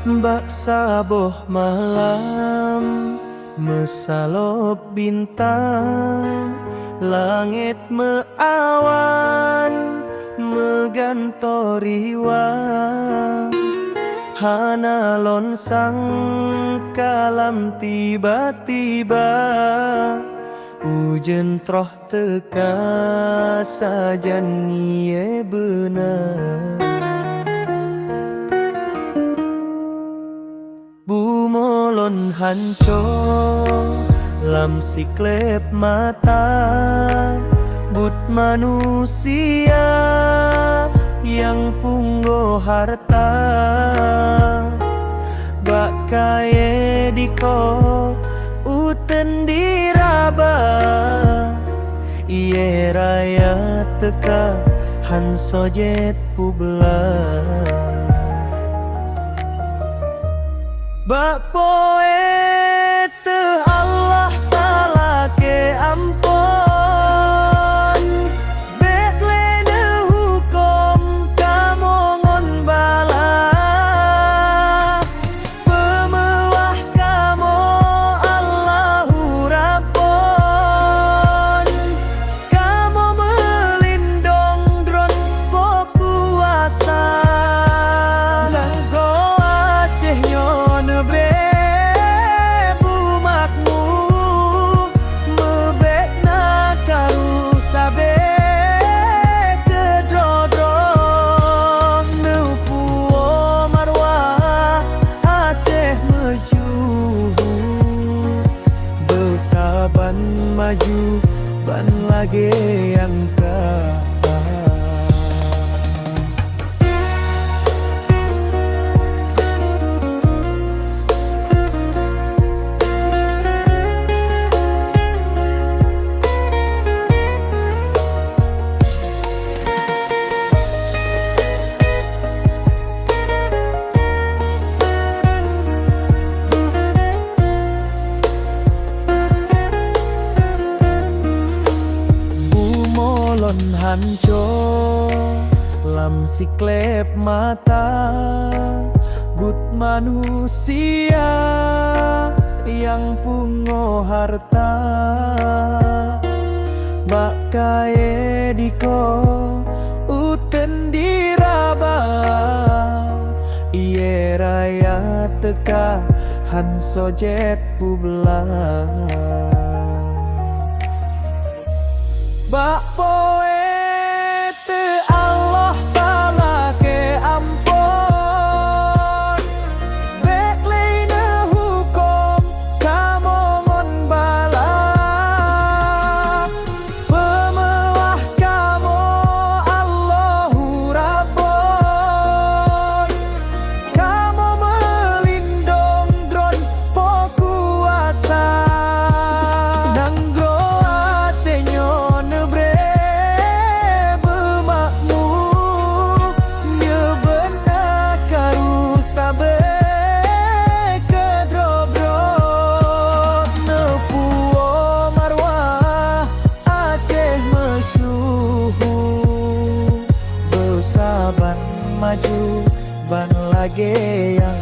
Bak saboh malam mesalop bintang, langit meawan megantoriwang, hana lonsang kalam tiba-tiba, hujan troh teka sajan iye benar. Bumolon hancur lam siklep mata, but manusia yang punggo harta, bak kaye diko uten diraba, iye raya teka han sojet publa. Bak poet Allah Ta'ala ke ampon, beklene hukum kamongon bala, pemewah kamo Allahu Rabbon, kamo melindung dron pokuasa, langgo Aceh nyon brebu makmu mebekna karu sabe kedrodrong neupuo marwah Aceh mesyuhur, bersaban maju ban lage yang kah. Hancur lam siklep mata, but manusia yang pungo harta, bak kaye diko uten diraba, iye raya teka han sojet publa. Bak poet Allah Ta'ala ke ampon, beklene hukum kamongon bala, pemewah kamo Allahu Rabbon, kamo melindung dron pokuasa, nanggro Aceh nyon maju ban lage yang